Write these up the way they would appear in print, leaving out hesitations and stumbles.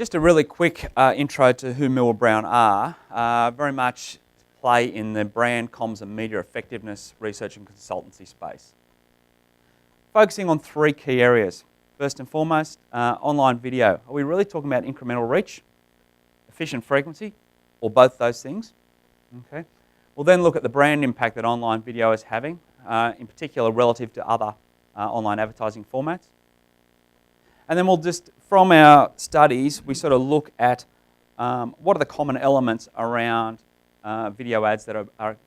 Just a really quick intro to who Millward Brown are. Very much play in the brand, comms and media effectiveness research and consultancy space. Focusing on three key areas. First and foremost, online video. Are we really talking about incremental reach, efficient frequency, or both those things? Okay. We'll then look at the brand impact that online video is having, in particular relative to other online advertising formats. And then we'll just, from our studies, we sort of look at what are the common elements around video ads that are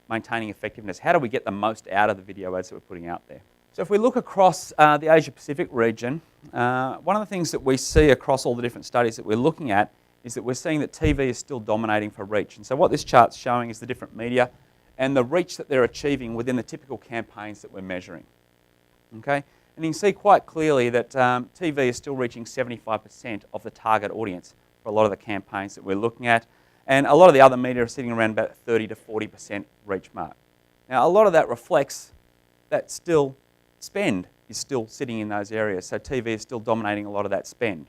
maintaining effectiveness. How do we get the most out of the video ads that we're putting out there? So if we look across the Asia Pacific region, one of the things that we see across all the different studies that we're looking at is that we're seeing that TV is still dominating for reach. And so what this chart's showing is the different media and the reach that they're achieving within the typical campaigns that we're measuring. Okay? And you can see quite clearly that TV is still reaching 75% of the target audience for a lot of the campaigns that we're looking at. And a lot of the other media are sitting around about 30 to 40% reach mark. Now, a lot of that reflects that still spend is still sitting in those areas. So TV is still dominating a lot of that spend.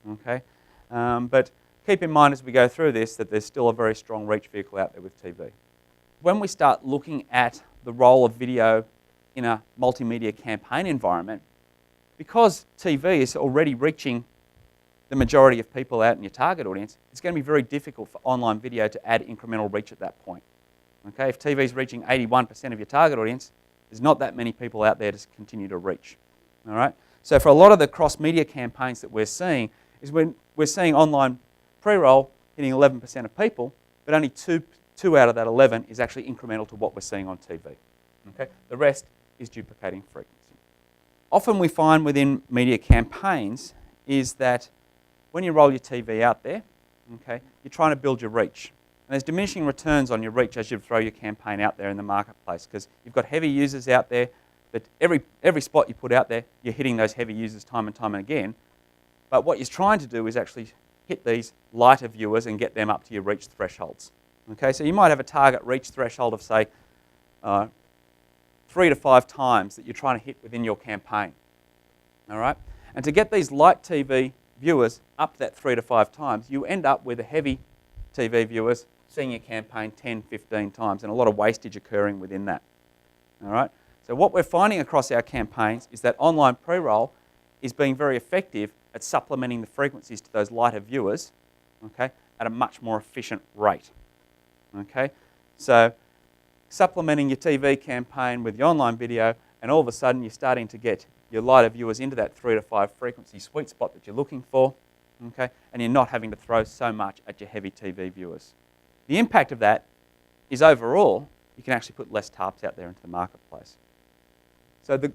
Okay? But keep in mind as we go through this that there's still a very strong reach vehicle out there with TV. When we start looking at the role of video in a multimedia campaign environment, because TV is already reaching the majority of people out in your target audience, it's going to be very difficult for online video to add incremental reach at that point. Okay? If TV is reaching 81% of your target audience, there's not that many people out there to continue to reach. All right? So for a lot of the cross-media campaigns that we're seeing, is when we're seeing online pre-roll hitting 11% of people, but only two out of that 11 is actually incremental to what we're seeing on TV. Okay? The rest is duplicating frequency. Often we find within media campaigns is that when you roll your TV out there, okay, you're trying to build your reach. And there's diminishing returns on your reach as you throw your campaign out there in the marketplace because you've got heavy users out there that every spot you put out there, you're hitting those heavy users time and time again. But what you're trying to do is actually hit these lighter viewers and get them up to your reach thresholds. Okay, so you might have a target reach threshold of, say, 3 to 5 times that you're trying to hit within your campaign. All right? And to get these light TV viewers up that 3 to 5 times, you end up with the heavy TV viewers seeing your campaign 10, 15 times, and a lot of wastage occurring within that. All right? So what we're finding across our campaigns is that online pre-roll is being very effective at supplementing the frequencies to those lighter viewers, okay, at a much more efficient rate. Okay? So supplementing your TV campaign with your online video, and all of a sudden you're starting to get your lighter viewers into that 3 to 5 frequency sweet spot that you're looking for, okay, and you're not having to throw so much at your heavy TV viewers. The impact of that is overall, you can actually put less tarps out there into the marketplace. So the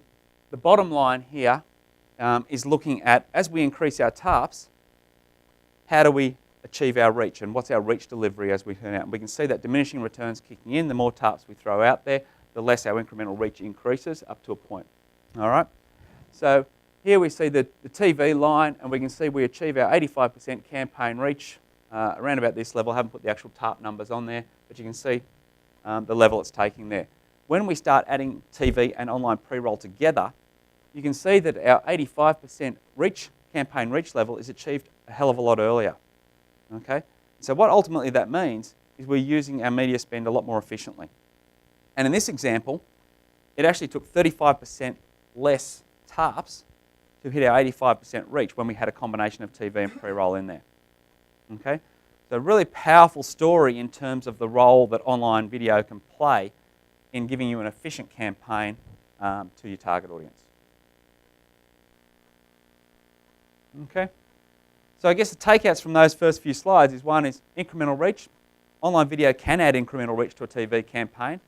bottom line here is looking at, as we increase our tarps, how do we achieve our reach and what's our reach delivery as we turn out. And we can see that diminishing returns kicking in. The more tarps we throw out there, the less our incremental reach increases up to a point. All right? So here we see the TV line, and we can see we achieve our 85% campaign reach around about this level. I haven't put the actual tarp numbers on there, but you can see the level it's taking there. When we start adding TV and online pre-roll together, you can see that our 85% reach, campaign reach level is achieved a hell of a lot earlier. Okay? So what ultimately that means is we're using our media spend a lot more efficiently. And in this example, it actually took 35% less tarps to hit our 85% reach when we had a combination of TV and pre-roll in there. Okay? So a really powerful story in terms of the role that online video can play in giving you an efficient campaign to your target audience. Okay? So I guess the takeouts from those first few slides is one is incremental reach. Online video can add incremental reach to a TV campaign,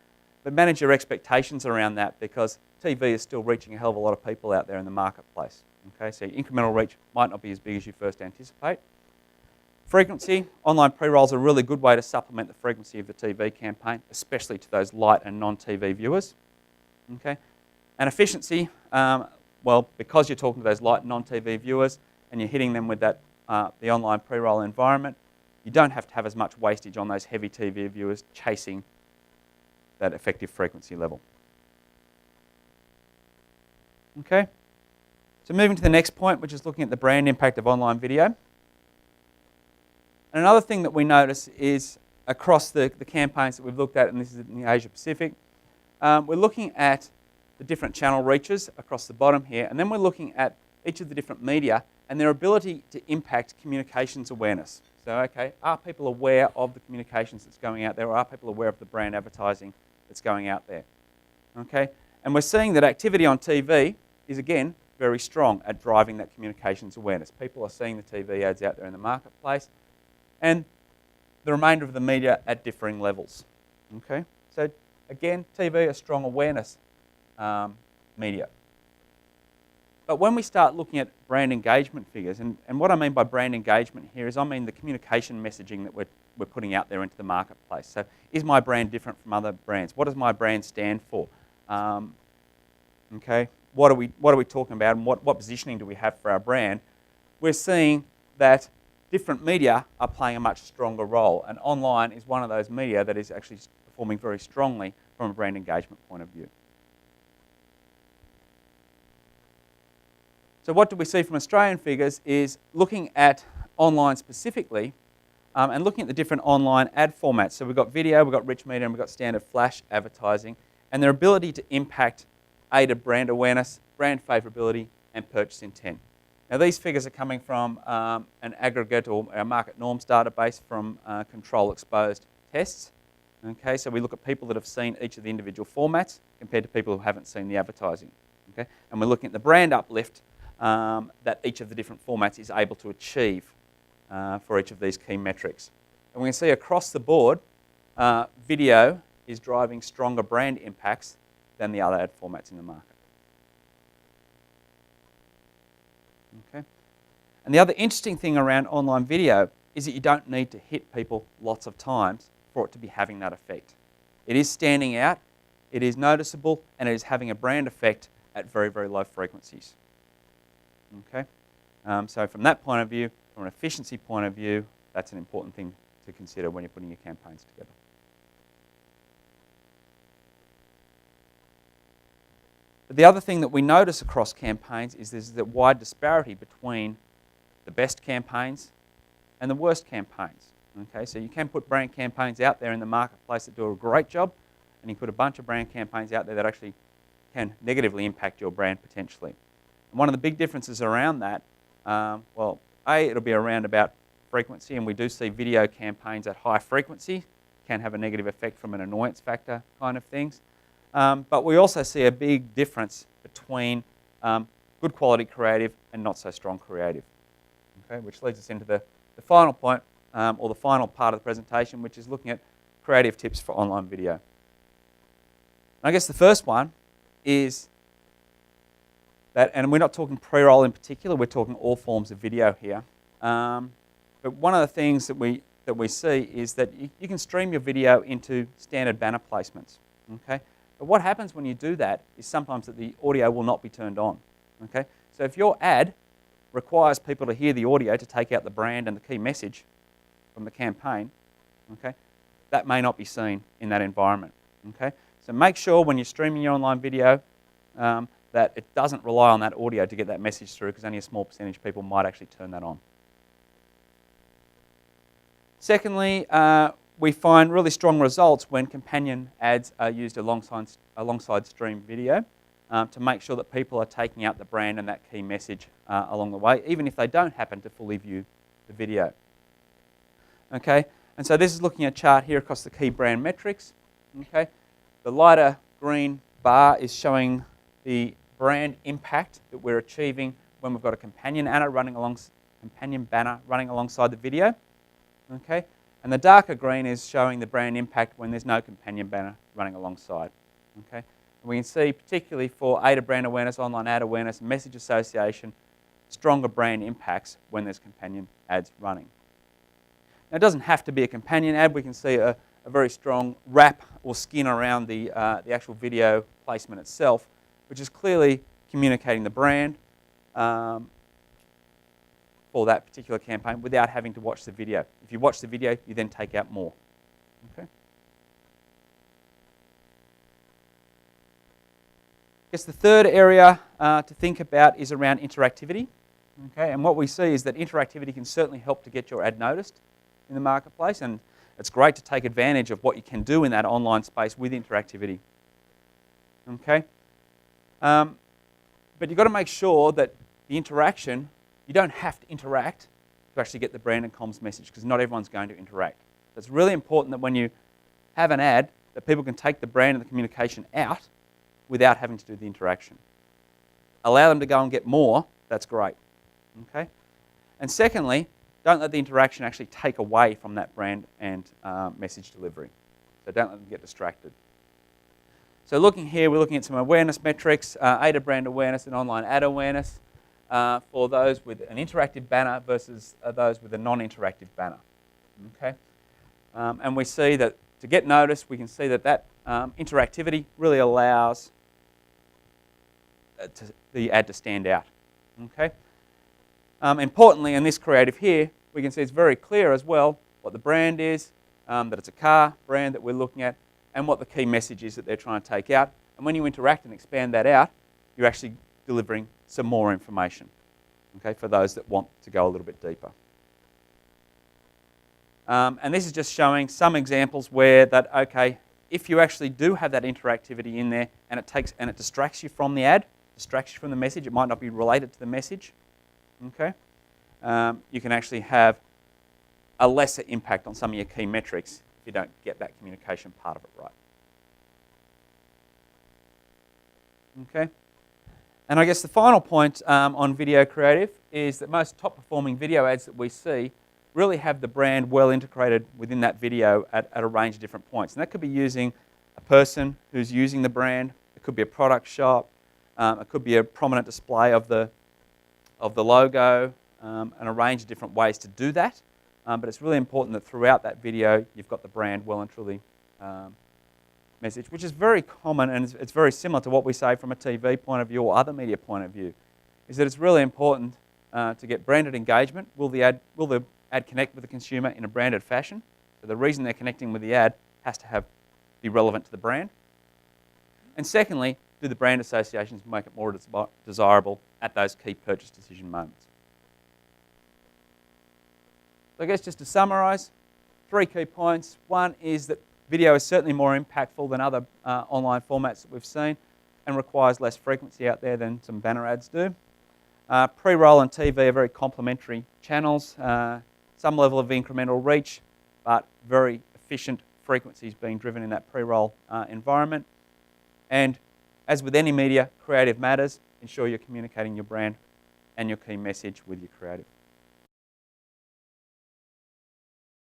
but manage your expectations around that because TV is still reaching a hell of a lot of people out there in the marketplace. Okay, so incremental reach might not be as big as you first anticipate. Frequency, online pre-rolls are a really good way to supplement the frequency of the TV campaign, especially to those light and non-TV viewers. Okay, and efficiency, well, because you're talking to those light non-TV viewers and you're hitting them with that the online pre-roll environment, you don't have to have as much wastage on those heavy TV viewers chasing that effective frequency level. Okay, so moving to the next point, which is looking at the brand impact of online video. And another thing that we notice is across the campaigns that we've looked at, and this is in the Asia Pacific, we're looking at the different channel reaches across the bottom here, and then we're looking at each of the different media and their ability to impact communications awareness. So, okay, are people aware of the communications that's going out there, or are people aware of the brand advertising that's going out there? Okay, and we're seeing that activity on TV is, again, very strong at driving that communications awareness. People are seeing the TV ads out there in the marketplace, and the remainder of the media at differing levels. Okay, so again, TV, a strong awareness media. But when we start looking at brand engagement figures, and what I mean by brand engagement here is I mean the communication messaging that we're putting out there into the marketplace. So is my brand different from other brands? What does my brand stand for? Okay, what are we talking about, and what positioning do we have for our brand? We're seeing that different media are playing a much stronger role, and online is one of those media that is actually performing very strongly from a brand engagement point of view. So what do we see from Australian figures is looking at online specifically and looking at the different online ad formats. So we've got video, we've got rich media, and we've got standard flash advertising, and their ability to impact aided brand awareness, brand favourability, and purchase intent. Now these figures are coming from an aggregate or a market norms database from control exposed tests. Okay, so we look at people that have seen each of the individual formats compared to people who haven't seen the advertising. Okay, and we're looking at the brand uplift that each of the different formats is able to achieve for each of these key metrics. And we can see across the board, video is driving stronger brand impacts than the other ad formats in the market. Okay. And the other interesting thing around online video is that you don't need to hit people lots of times for it to be having that effect. It is standing out, it is noticeable, and it is having a brand effect at very, very low frequencies. Okay, so from that point of view, from an efficiency point of view, that's an important thing to consider when you're putting your campaigns together. But the other thing that we notice across campaigns is there's a wide disparity between the best campaigns and the worst campaigns. Okay, so you can put brand campaigns out there in the marketplace that do a great job, and you can put a bunch of brand campaigns out there that actually can negatively impact your brand potentially. And one of the big differences around that, well, it'll be around about frequency, and we do see video campaigns at high frequency can have a negative effect from an annoyance factor kind of things. But we also see a big difference between good quality creative and not so strong creative. Okay, which leads us into the final point, or the final part of the presentation, which is looking at creative tips for online video. And I guess the first one is that, and we're not talking pre-roll in particular, we're talking all forms of video here. But one of the things that we see is that you can stream your video into standard banner placements. Okay, but what happens when you do that is sometimes that the audio will not be turned on. Okay, so if your ad requires people to hear the audio to take out the brand and the key message from the campaign, okay, that may not be seen in that environment. Okay, so make sure when you're streaming your online video that it doesn't rely on that audio to get that message through, because only a small percentage of people might actually turn that on. Secondly, we find really strong results when companion ads are used alongside stream video to make sure that people are taking out the brand and that key message along the way, even if they don't happen to fully view the video. Okay, and so this is looking at a chart here across the key brand metrics. Okay, the lighter green bar is showing the brand impact that we're achieving when we've got a companion banner running alongside the video. Okay, and the darker green is showing the brand impact when there's no companion banner running alongside. Okay, and we can see particularly for aided brand awareness, online ad awareness, message association, stronger brand impacts when there's companion ads running. Now it doesn't have to be a companion ad. We can see a very strong wrap or skin around the actual video placement itself, which is clearly communicating the brand for that particular campaign without having to watch the video. If you watch the video, you then take out more. Okay. I guess the third area to think about is around interactivity. Okay, and what we see is that interactivity can certainly help to get your ad noticed. in the marketplace, and it's great to take advantage of what you can do in that online space with interactivity. Okay? But you've got to make sure that the interaction, you don't have to interact to actually get the brand and comms message, because not everyone's going to interact. So it's really important that when you have an ad, that people can take the brand and the communication out without having to do the interaction. Allow them to go and get more, that's great. Okay? And secondly, don't let the interaction actually take away from that brand and message delivery. So don't let them get distracted. So looking here, we're looking at some awareness metrics, aided brand awareness and online ad awareness for those with an interactive banner versus those with a non-interactive banner. Okay? And we see that to get noticed, we can see that interactivity really allows the ad to stand out. Okay? Importantly, in this creative here, we can see it's very clear as well what the brand is, that it's a car brand that we're looking at, and what the key message is that they're trying to take out. And when you interact and expand that out, you're actually delivering some more information, okay, for those that want to go a little bit deeper. And this is just showing some examples where that, okay, if you actually do have that interactivity in there and it distracts you from the ad, distracts you from the message, it might not be related to the message, okay, you can actually have a lesser impact on some of your key metrics if you don't get that communication part of it right. Okay, and I guess the final point on video creative is that most top performing video ads that we see really have the brand well integrated within that video at a range of different points. And that could be using a person who's using the brand, it could be a product shop, it could be a prominent display of the logo, and a range of different ways to do that. But it's really important that throughout that video you've got the brand well and truly message, which is very common, and it's very similar to what we say from a TV point of view or other media point of view, is that it's really important to get branded engagement. Will the ad connect with the consumer in a branded fashion? So the reason they're connecting with the ad has to be relevant to the brand. And secondly, do the brand associations make it more desirable at those key purchase decision moments? So I guess just to summarise, 3 key points. One is that video is certainly more impactful than other online formats that we've seen and requires less frequency out there than some banner ads do. Pre-roll and TV are very complementary channels, some level of incremental reach, but very efficient frequencies being driven in that pre-roll environment. And as with any media, creative matters. Ensure you're communicating your brand and your key message with your creative.